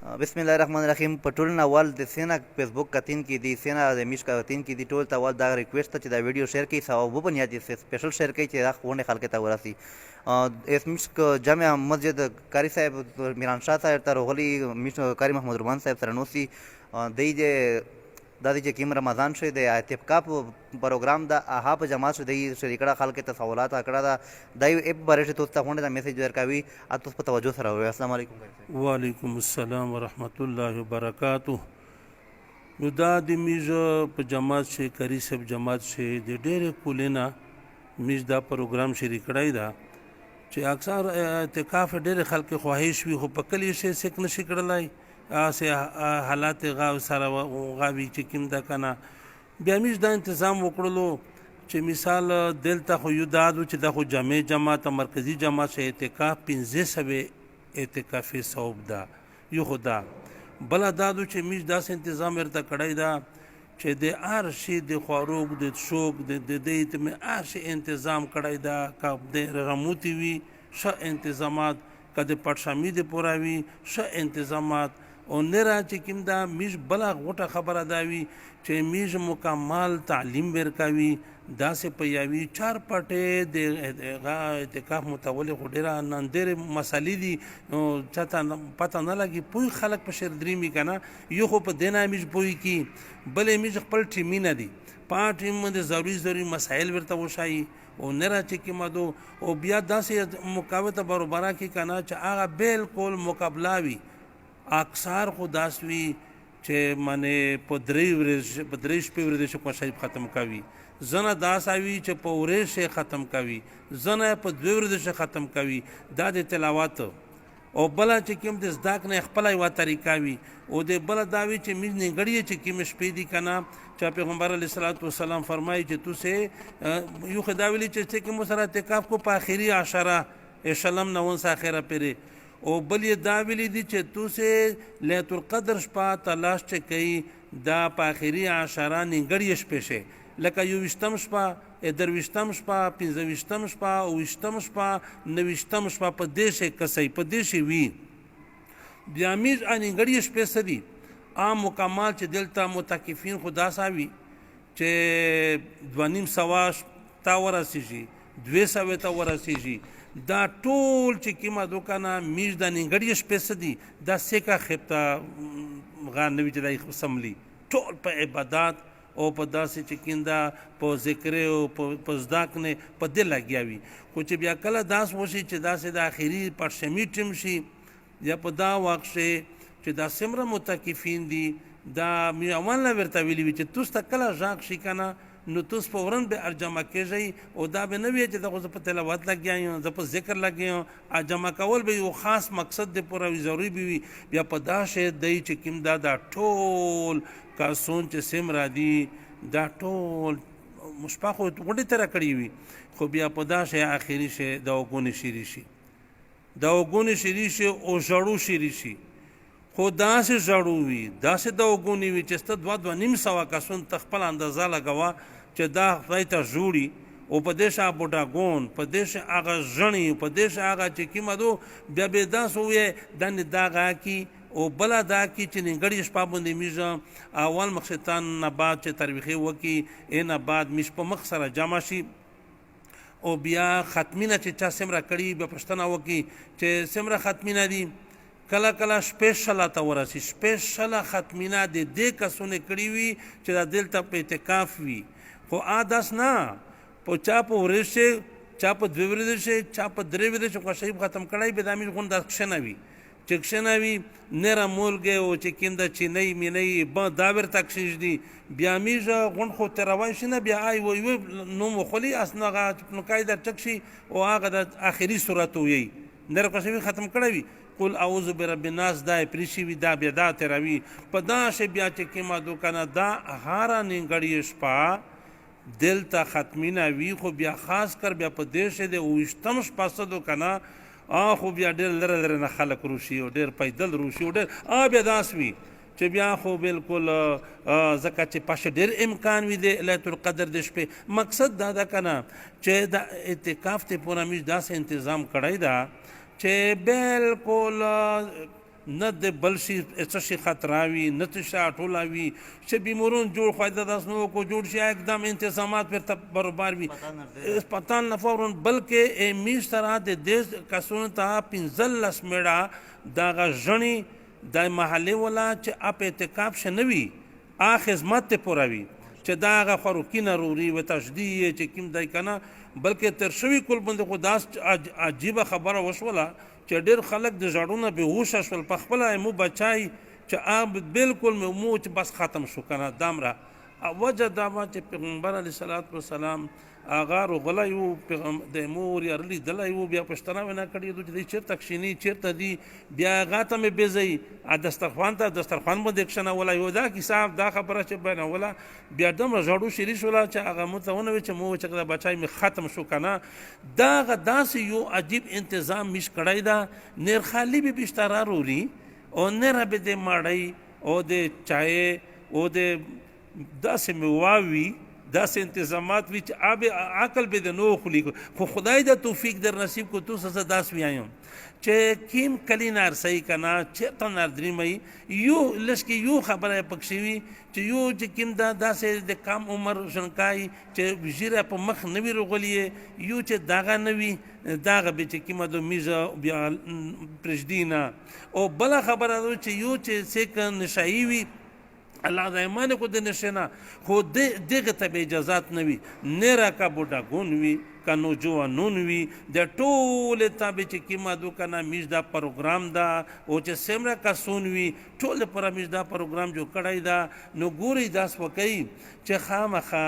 بسم الله الرحمن الرحیم. په ټول اول د سینا فیسبوک کتین کې دی سینا د میش کتین کې دی ټول ته اول دا ریکویسٹ چې دا ویډیو شیر کړئ او بنیادی سپیشل شیر کړئ چې دا خونه خلک ته ورسي. اس میش جامع مسجد کاری صاحب میران شاه صاحب ته راغلي میش کاری محمد رومان صاحب سره نوسی دی دا چې کوم رمضان شوی د اعتکاف پروګرام دا هغه په جماعت شو دی شریکړه خلک ته سوالات کړه دا دای اپ برشه تو ته غونډه میسج ورکوي اته په توجه سره وي. السلام علیکم. وعلیکم السلام ورحمت الله وبرکاتہ. نو دا د میز په جماعت شي کری سب جماعت شي د ډېر کولینا میز دا پروګرام شریک کړای دا چې اکثر اعتکاف ډېر خلک خواهش وي خو په کلی شي سک نشي کړلای اسه حالات غاو سره غاوی چې کوم دا کنه بیا میز دا تنظیم وکړلو چې مثال دلته خو یو دادو چې د خو جامع جماعت مرکزی جماعت شه اعتکاف 1500 اعتکافي ثواب دا یو خدا بل دادو چې میز داس تنظیم ورته کړای دا چې د ارشي د خوروق د شوق د دې ته ارشي تنظیم کړای دا کب د رموتی وی ش انتظامات کده پټشمی د پوراوي ش انتظامات او نرا چې کوم دا میش بلا غوټه خبره داوي چې میش مکمل تعلیم ورکوي داسې پیاوي چار پټه د اعتکاف متول خډيره نندر مسالې دي چاته پته نه لګي پوي خلک په شر دريمي کنه یو خو په دینا میش پوي کی بلې میش خپل ټیمي نه دي پاټیم د ضروري مسائل ورته وشایي او نرا چې کوم دو او بیا داسې مقابله برابر کی کنه چې هغه بالکل مقابله وي اکثر خو داسوي چې منه په درې شپې ورځې کو شریف ختم کوي زنه داساوي چې په ورځې ختم کوي زنه په دوه ورځې ختم کوي دا د تلاوت او بل چې کوم د زداک نه خپل یو طریقه وي او د بل داوي چې مې نه غړي چې کوم شپې دي کنه چې پیغمبر علیه الصلاۃ والسلام فرمایي چې تو سه یو خداولی چې کوم سره اعتکاف کو په اخري عشره اشلم نو اخره پره او بل یې دا ویلي دي چې تو سه لیلۃ القدر شپه تلاش چې کوي دا په اخري عشره نیګړی شپه شه لکه یو وشتم شپه دروشتم شپه پنځوشتم شپه او وشتم شپه نوشتم شپه په دې شه کسي په دې شه وی بیا میز انګړی شپه سدي عام مکمل چې دلته متکفین خدا ساوي چې 2.5 تا ورسیږي 200 تا ورسیږي دا ټول چې کیما دوکانه میز د نګړی شپه دي دا سکه خپتا غان نوی چې دای سملی ټول په عبادت او په داسې چې کیندا په ذکر او په زداک نه په دل لګیاوي خو چې بیا کله داس وشي چې داسې د اخیری پر شمیټم شي یا په دا وخت چې دا سمره متکفین دي دا می اول نه ورته ویلی چې تاسو کله ژاک شي کنه نو تاسو فورن به ارجمع کېږئ او دا به نه وي چې دغه په تلاوت لګیایم زه په ذکر لګیایم اجمع کول به یو خاص مقصد دی پوره ضروري به وي بیا په دا شی دی چې کوم دا ټول کاسون چې سم را دي دا ټول مشپاخو غونډې تر کړی وي خو بیا په دا شی اخیری شی دا وګونی شری شي دا وګونی شری شي او ژړو شری شي خو داسې ژړو وي داسې د وګونی وي چې ست 2.5 کسون تخپل اندازه لګوا چې دا خدای ته جوړي او په دې شا بوډاګون په دې شا هغه ژړی په دې شا هغه چې کیمدو بیا به داسو وي دنه داغه کی او بل دا کی چې نګړی شپه باندې میژه اول مخشتان نه بعد چې ترویخي وکي ان بعد مش په مخ سره جمع شي او بیا ختمینه چې چا سمره کړي به پښتنه وکي چې سمره ختمینه دي کله کله سپیشل تا ورسی سپیشل ختمینه د دې کسونه کړی وي چې د دلته په اعتکاف وي خو عادت نه په چا په ورشه چا په دوه ورشه چا په درې ورشه کو شی ختم کړای به د امیر غون د ښنه وي چې ښنه وي نره مولګه او چې کیند چې نه مینې با دا ور تک شي دي بیا میژه غون خو تروان شنه بیا ای وي نو مخلي اسنغه نو قاعده تکشي او هغه د اخري صورت وي نره کو شی ختم کړی وي قل اعوذ برب الناس دا پریشي وی دا بیا دا تروي په دا شی بیا چې کما دو کنه دا هارا نیګړی شپه دل ته ختمینه وی خو بیا خاص کر بیا په دیشه د وشتم شپه دو کنه خو بیا ډېر لره نه خلک روشي او ډېر پیدل روشي او ډېر بیا داس وی چې بیا خو بالکل زکه چې پښه ډېر امکان وي د لیلۃ القدر د شپې مقصد دا ده کنه چې د اعتکاف ته پوره میش داسې تنظیم کړی دا چې بالکل نه د بل شي څه شي خطره وي نه څه شي اټوله وي چې بیمارون جوړ خوایده داس نو کو جوړ شي اقدام انتظامات پر برابر وي پتان نه فورن بلکې میش طرح د دیش کسونو ته 15 میړه دغه ژڼي د محلې ولا چې اپ اعتکاف شنوي خدمت ته پوروي چې دا هغه خوراکي نروري و تشدید چې کوم دی کنه بلکې تر شوي کل باندې خو داس عجیبه خبره وشوله چې ډېر خلک د ژړونه بېهوشه شول په خپله مو بچای چې بالکل مو چې بس ختم شو کنه دامره وجه دا وه چې پیغمبر علیه صلات وسلام هغه روغلی و د مور یا لیدلی و بیا پوښتنه ونه کړې ده چې دی چېرته کښېني چېرته دي بیا هغه ته مې بېځئ دسترخوان ته دسترخوان باندې کښېنولی و دا کیسه دا خبره چې بیانوله بیا دومره ژړو شیري شوله چې هغه مو ته ونه وی چې مو چې دا بچای مې ختم شو که نه دا هغه داسې یو عجیب انتظام میش کړی ده نیرخالي به بیشتر روري او نره به د مړۍ او د چای او د داسې میواوي داسې انتظامات وي چې آب عقل به د نو خلی خو خدای د توفیق در نصیب کو تو سزا داس ویایم چې کیم کلی نارسي کنا چېرته ناردریمئ یو لږ کې یو خبره پکښې وي چې یو چې کیم دا داسې د کم عمر ژڼکای چې ژیره په مخ نه وي روغلي یو چې دغه نه وي دغه به چې کومه د میزه بیا پرېږدي نه او بله خبره ده چې یو چې څه نشایي وي الله د ایمان کو د نشنا خو دغه ته به اجازات نه وي نه را کا بوډاګون وي که نوجوانون وي د ټولې تابې چې کیما دو کنه میش دا پروګرام دا او چې سمره کسون وي ټول پر میش دا پروګرام جو کړای دا نو ګوري داس وکي چې خامخه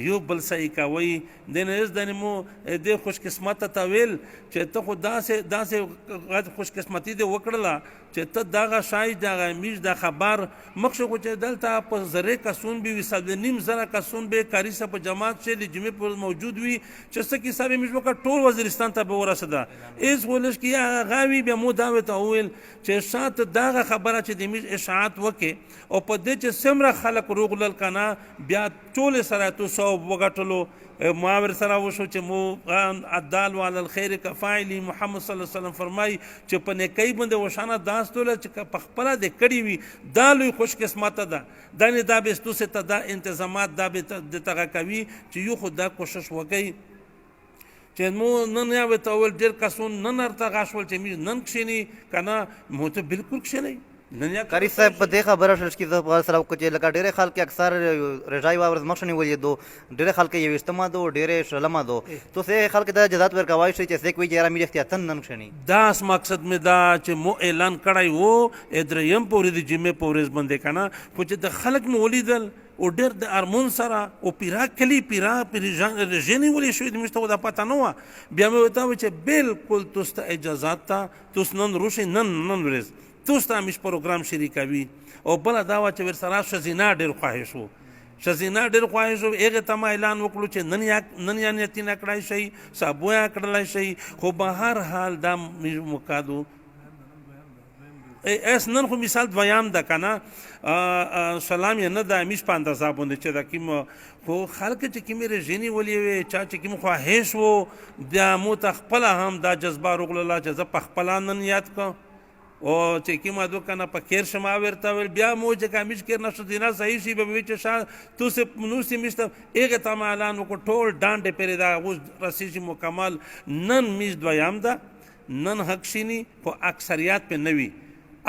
یو بل صحیح کوي د نس د نمو د خوش قسمت ته ویل چې ته خو داسې خوش قسمتي دې وکړله چې ته دغه شای دغه میش دا خبر مخشو چې دلته په زره کسون به وسل نیم زره کسون به کاری سره په جماعت چې د جمعې پر موجود وي چې څه کیسه به میش وکړ ټول وزیرستان ته به ورسېده ایس ولش کې غاوي بیا مو دا ته وویل چې شاته دغه خبره چې د میش اشاعت وکې او په دې چې څومره خلک روغلل کنه بیا ټول سره تو ثواب وګټلو معاور سره وشو چې مو عدال علی الخير کفاعلی محمد صلی الله علیه وسلم فرمای چې په نیکۍ باندې وشانه داستوله چې په خپله د کړي وي دا لوی خوش قسمته ده دا نه دا به ستاسو ته دا انتظامات دا به د تغه کوي چې یو خو دا کوشش وکړي چې مو نن یا ته ول ډېر کسون نن ارته غاشول چې می نن کښینی کنه مو ته بالکل کښینی قاری صاحب په دې خبره شوه چې زه سره وکړو چې لکه ډېری خلک اکثر رضایي واورز مخ نه ولیدو ډېری خلک یې ویشتمه دو ډېری شلمه دو تو سه خلک ته اجازت ورکوای شي چې څه کوي چې را مې احتیاطاً نن کښېني داس مقصد مې دا چې مو اعلان کړی و دریم پورې د جمعې په ورځ باندې که نه خو چې د خلک مې ولیدل او ډېر د ارمون سره او پیرا کلی پیرا رژنې ولې شوي د مشته دا پته نه وه بیا مې ورته وویل چې بالکل تاسو ته اجازات ته تاسو نن روشئ نن ورځ تاسو ته همیش پروګرام شریکوي او بله دا وه چې ورسره ښځینه ډېر خواهش و ښځینه ډېر خواهش و هغې ته ما اعلان وکړو چې نن یا نیتینه کړی شئ سابو یا کړلی شئ خو به هر حال دا مکادو اس نن خو مثال دویم ده که نه سلام یې نه ده همیش په اندازه باندې چې د کوم خو خلک چې کومې رژنې ولې وې چا چې کوم خواهش و بیا مو ته خپله هم دا جذبه روغلله چې زه په خپله نن یاد کړم او چې کومه دو کنه په کیر شما ورته ویل بیا مو چې کامیش کیر نشو دینا صحیح شي به وی چې شا تو سه نو سي مشته هغه ته اعلان وکړ ټول ډانډې پرې دا اوس رسیږي مکمل نن میز دویم ده نن حق شینی خو اکثریت په نوي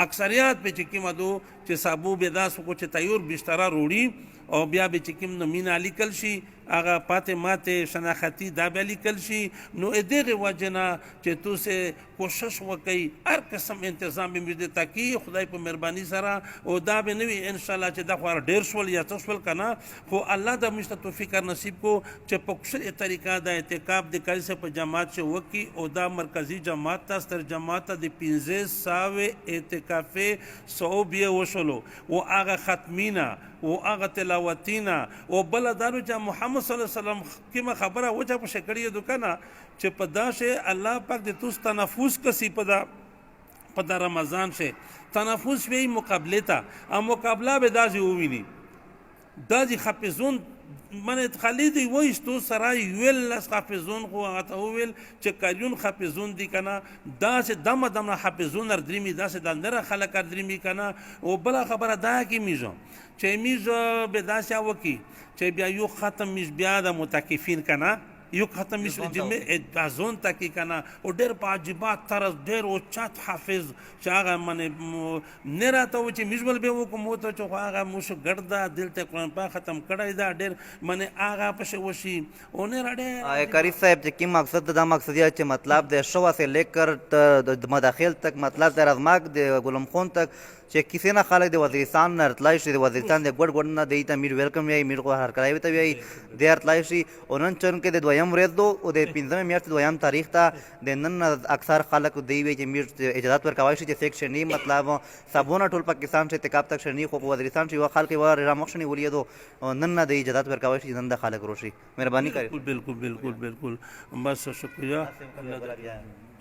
اکثریت په چې کومه دو چې صابو به داس کو چې تیور بشتره روړي او بیا به چې کوم نمونه لیکل شي هغه پاتې ماته شناختی دا به لیکل شي نو دغه وجه نه چې تاسو کوشش وکړئ هر قسم انتظام به مې تاکي خدای په مهرباني سره او دا به نوي ان شاء الله چې دا خو ډېر شول یا څه شول کنه خو الله د مشته توفیق نصیب کو چې په کوشش طریقه د اعتکاف د کای په جماعت چې وکي او دا مرکزی جماعت ته ستر جماعت د 1500 اعتکاف 100 بیا وشلو او هغه ختمینا او هغه تلاوتینا او بل دارو چې محمد صلی الله علیه وسلم کیما خبره وجه په شکړی دکانه چې په داشه الله پاک د توس تنفس کسي په دا رمضان شه تنفس وی مقابله ته ا مقابله به دازي وویني دازي خپزون باندې خالي دی وایستو سره ویل لس حافظون خو هغه ته وویل چې کاریون حافظون دي کنه داسې دمه دمه حافظون اردريمي داسې د نره خلک اردريمي کنه او بله خبره دا کې میژو چې میژ به داسې وکي چې بیا یو ختم میژ بیا د متکفین کنه یو ختم میش جمع ازون تکی کنه او ډېر په عجیبات طرز ډېر اوچت حافظ چې هغه منې نه راته و چې میژ بل به وکړو مو ته چې هغه موږ ګرده دلته قرآن پاک ختم کړی دا ډېر منې هغه پسې وشي او نه را ډېر قاری صاحب چې کوم مقصد دا مقصد یې چې مطلب د شوا سے لیکر د مداخل تک مطلب د رزماک د غلام خون تک چې کسی نه خلک د وزیرستان نه راتلای شي د وزیرستان د ګډ ګډ نه دی ته میر ویلکم وی میر کو هر کړای ته وی د راتلای شي او نن چون کې د دویم ورځ دو او د 15 میاشتې دویم تاریخ ته د نن اکثر خلک دی وی چې میر اجازه ورکوي شي چې سیکشن نه مطلب سبونه ټول پاکستان سے تکاب تک شنی خو وزیرستان چې خلک و را مخشنی ولیدو نن نه د اجازه ورکوي شي نن د خلک روشي مهرباني کوي بالکل بالکل بالکل بس شکریہ